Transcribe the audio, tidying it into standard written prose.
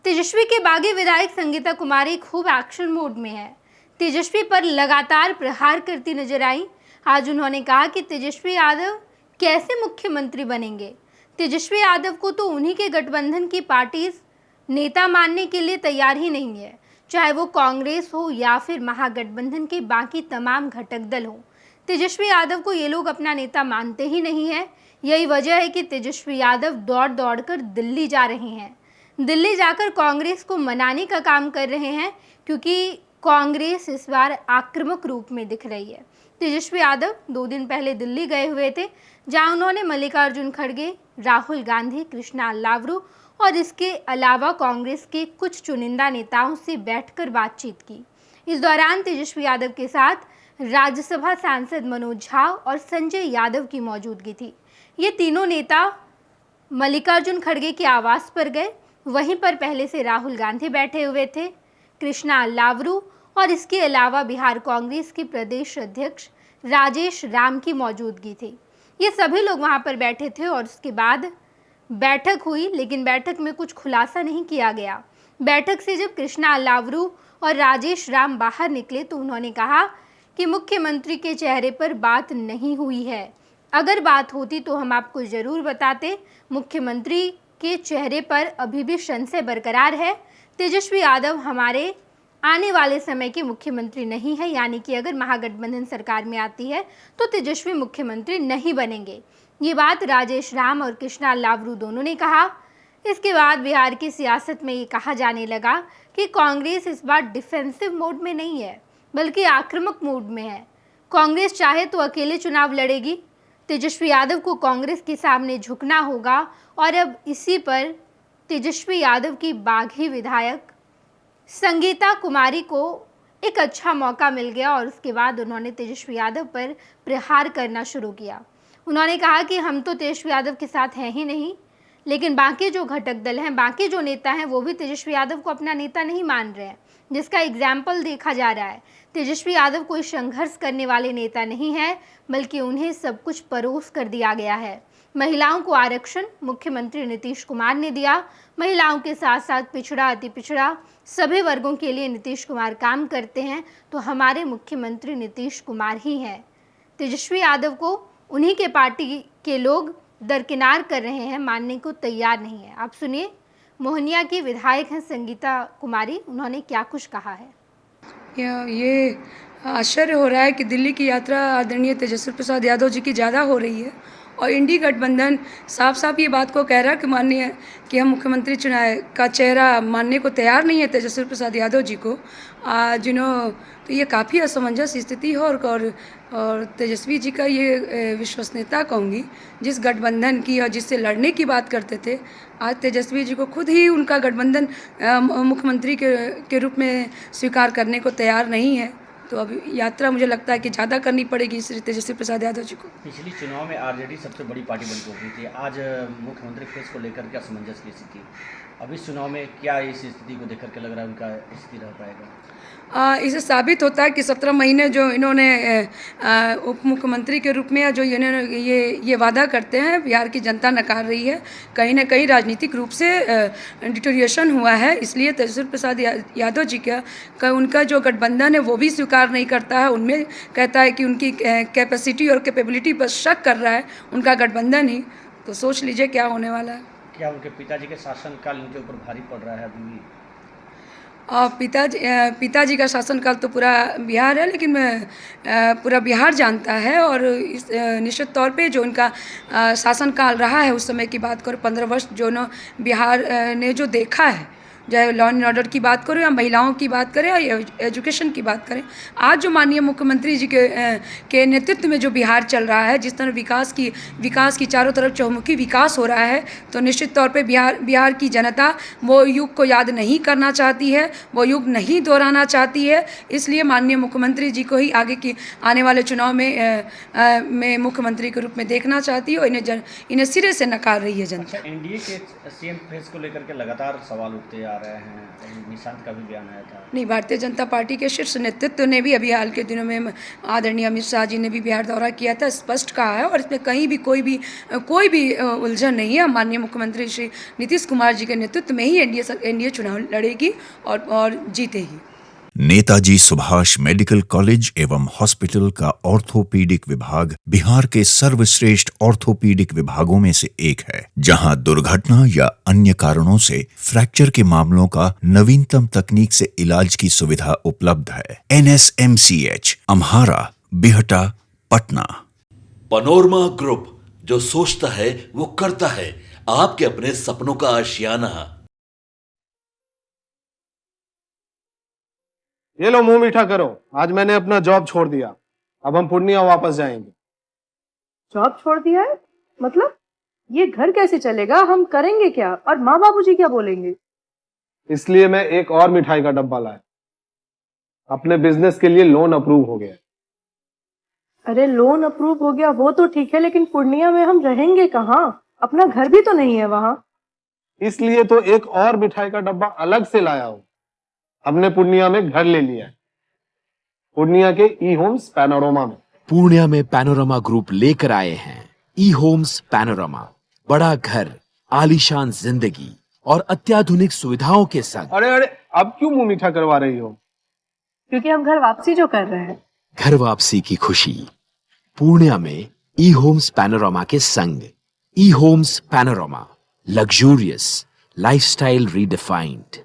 तेजस्वी के बागी विधायक संगीता कुमारी खूब एक्शन मोड में है। तेजस्वी पर लगातार प्रहार करती नजर आई। आज उन्होंने कहा कि तेजस्वी यादव कैसे मुख्यमंत्री बनेंगे। तेजस्वी यादव को तो उन्हीं के गठबंधन की पार्टी नेता मानने के लिए तैयार ही नहीं है, चाहे वो कांग्रेस हो या फिर महागठबंधन के बाकी तमाम घटक दल हो। तेजस्वी यादव को ये लोग अपना नेता मानते ही नहीं है। यही वजह है कि तेजस्वी यादव दौड़ दौड़ कर दिल्ली जा रहे हैं। दिल्ली जाकर कांग्रेस को मनाने का काम कर रहे हैं, क्योंकि कांग्रेस इस बार आक्रामक रूप में दिख रही है। तेजस्वी यादव 2 दिन पहले दिल्ली गए हुए थे, जहां उन्होंने मल्लिकार्जुन खड़गे, राहुल गांधी, कृष्णा लावरू और इसके अलावा कांग्रेस के कुछ चुनिंदा नेताओं से बैठकर बातचीत की। इस दौरान तेजस्वी यादव के साथ राज्यसभा सांसद मनोज झा और संजय यादव की मौजूदगी थी। ये तीनों नेता मल्लिकार्जुन खड़गे के आवास पर गए। वहीं पर पहले से राहुल गांधी बैठे हुए थे, कृष्णा लावरू और इसके अलावा बिहार कांग्रेस के प्रदेश अध्यक्ष राजेश राम की मौजूदगी थी। ये सभी लोग वहां पर बैठे थे और उसके बाद बैठक हुई, लेकिन बैठक में कुछ खुलासा नहीं किया गया। बैठक से जब कृष्णा लावरू और राजेश राम बाहर निकले तो उन्होंने कहा कि मुख्यमंत्री के चेहरे पर बात नहीं हुई है। अगर बात होती तो हम आपको जरूर बताते। मुख्यमंत्री के चेहरे पर अभी भी संशय बरकरार है। तेजस्वी यादव हमारे आने वाले समय के मुख्यमंत्री नहीं है, यानी कि अगर महागठबंधन सरकार में आती है तो तेजस्वी मुख्यमंत्री नहीं बनेंगे। ये बात राजेश राम और कृष्णा लावरू दोनों ने कहा। इसके बाद बिहार की सियासत में ये कहा जाने लगा कि कांग्रेस इस बार डिफेंसिव मोड में नहीं है, बल्कि आक्रामक मोड में है। कांग्रेस चाहे तो अकेले चुनाव लड़ेगी। तेजस्वी यादव को कांग्रेस के सामने झुकना होगा और अब इसी पर तेजस्वी यादव की बागी विधायक संगीता कुमारी को एक अच्छा मौका मिल गया और उसके बाद उन्होंने तेजस्वी यादव पर प्रहार करना शुरू किया। उन्होंने कहा कि हम तो तेजस्वी यादव के साथ हैं ही नहीं, लेकिन बाकी जो घटक दल हैं, बाकी जो नेता हैं, वो भी तेजस्वी यादव को अपना नेता नहीं मान रहे हैं, जिसका एग्जाम्पल देखा जा रहा है। तेजस्वी यादव कोई संघर्ष करने वाले नेता नहीं है, बल्कि उन्हें सब कुछ परोस कर दिया गया है। महिलाओं को आरक्षण मुख्यमंत्री नीतीश कुमार ने दिया। महिलाओं के साथ साथ पिछड़ा, अति पिछड़ा सभी वर्गों के लिए नीतीश कुमार काम करते हैं, तो हमारे मुख्यमंत्री नीतीश कुमार ही हैं। तेजस्वी यादव को उन्हीं के पार्टी के लोग दरकिनार कर रहे हैं, मानने को तैयार नहीं है। आप सुनिए, मोहनिया की विधायक हैं संगीता कुमारी, उन्होंने क्या कुछ कहा है। ये आश्चर्य हो रहा है कि दिल्ली की यात्रा आदरणीय तेजस्वी प्रसाद यादव जी की ज़्यादा हो रही है और इंडी गठबंधन साफ साफ ये बात को कह रहा है कि माननीय कि हम मुख्यमंत्री चुनाव का चेहरा मानने को तैयार नहीं है तेजस्वी प्रसाद यादव जी को। तो ये काफ़ी असमंजस स्थिति है और तेजस्वी जी का ये विश्वसनीयता कहूँगी जिस गठबंधन की और जिससे लड़ने की बात करते थे, आज तेजस्वी जी को खुद ही उनका गठबंधन मुख्यमंत्री के रूप में स्वीकार करने को तैयार नहीं है। तो अब यात्रा मुझे लगता है कि ज़्यादा करनी पड़ेगी श्री तेजस्वी प्रसाद यादव जी को। पिछली चुनाव में आरजेडी सबसे बड़ी पार्टी बन के उभरी थी। आज मुख्यमंत्री फेस को लेकर क्या असमंजस की स्थिति, अब इस चुनाव में क्या इस स्थिति को देखकर के लग रहा है उनका स्थिति रह पाएगा? इससे साबित होता है कि 17 महीने जो इन्होंने उप मुख्यमंत्री के रूप में जो इन्होंने ये वादा करते हैं, बिहार की जनता नकार रही है। कहीं ना कहीं राजनीतिक रूप से डिटोरिएशन हुआ है। इसलिए तेजस्वी प्रसाद यादव जी का उनका जो गठबंधन है वो भी स्वीकार नहीं करता है। उनमें कहता है कि उनकी कैपेसिटी और कैपेबिलिटी पर शक कर रहा है उनका गठबंधन ही। तो सोच लीजिए क्या होने वाला है। क्या उनके पिताजी के शासनकाल उनके ऊपर भारी पड़ रहा है अभी भी? और पिताजी का शासनकाल तो पूरा बिहार है, लेकिन पूरा बिहार जानता है। और इस निश्चित तौर पे जो उनका शासनकाल रहा है उस समय की बात करो, 15 वर्ष जो न बिहार ने जो देखा है, चाहे लॉ एंड ऑर्डर की बात करें या महिलाओं की बात करें या एजुकेशन की बात करें, आज जो माननीय मुख्यमंत्री जी के नेतृत्व में जो बिहार चल रहा है, जिस तरह विकास की चारों तरफ चहुमुखी विकास हो रहा है, तो निश्चित तौर पे बिहार की जनता वो युग को याद नहीं करना चाहती है, वो युग नहीं दोहराना चाहती है। इसलिए माननीय मुख्यमंत्री जी को ही आगे की आने वाले चुनाव में मुख्यमंत्री के रूप में देखना चाहती है और इन्हें सिरे से नकार रही है जनता। एनडीए के सीएम फेस को लेकर के लगातार सवाल उठते हैं। लगा रहे हैं, निशांत का भी बयान आया था। नहीं, भारतीय जनता पार्टी के शीर्ष नेतृत्व ने भी अभी हाल के दिनों में आदरणीय अमित शाह जी ने भी बिहार दौरा किया था, स्पष्ट कहा है और इसमें कहीं भी कोई भी उलझन नहीं है। माननीय मुख्यमंत्री श्री नीतीश कुमार जी के नेतृत्व में ही एनडीए चुनाव लड़ेगी और जीतेगी। नेताजी सुभाष मेडिकल कॉलेज एवं हॉस्पिटल का ऑर्थोपीडिक विभाग बिहार के सर्वश्रेष्ठ ऑर्थोपीडिक विभागों में से एक है, जहां दुर्घटना या अन्य कारणों से फ्रैक्चर के मामलों का नवीनतम तकनीक से इलाज की सुविधा उपलब्ध है। NSMCH, Amhara, Bihta, Patna. Panorama group, जो सोचता है वो करता है। आपके अपने सपनों का आशियाना। ये लो, मुंह मीठा करो। आज मैंने अपना जॉब छोड़ दिया, अब हम पूर्णिया वापस जाएंगे। जॉब छोड़ दिया है? मतलब ये घर कैसे चलेगा? हम करेंगे क्या? और माँ बाबूजी क्या बोलेंगे? इसलिए मैं एक और मिठाई का डब्बा लाया। अपने बिजनेस के लिए लोन अप्रूव हो गया। अरे लोन अप्रूव हो गया वो तो ठीक है, लेकिन पूर्णिया में हम रहेंगे कहाँ? अपना घर भी तो नहीं है वहाँ। इसलिए तो एक और मिठाई का डब्बा अलग से लाया हूँ। हमने पूर्णिया में घर ले लिया है, पूर्णिया के ई होम्स पैनोरमा में। पूर्णिया में पैनोरमा ग्रुप लेकर आए हैं ई होम्स पैनोरमा। बड़ा घर, आलीशान जिंदगी और अत्याधुनिक सुविधाओं के संग। अरे अब क्यों मुंह मीठा करवा रही हो? क्योंकि हम घर वापसी जो कर रहे हैं। घर वापसी की खुशी पूर्णिया में ई होम्स पैनोरमा के संग। ई homes panorama, luxurious lifestyle redefined.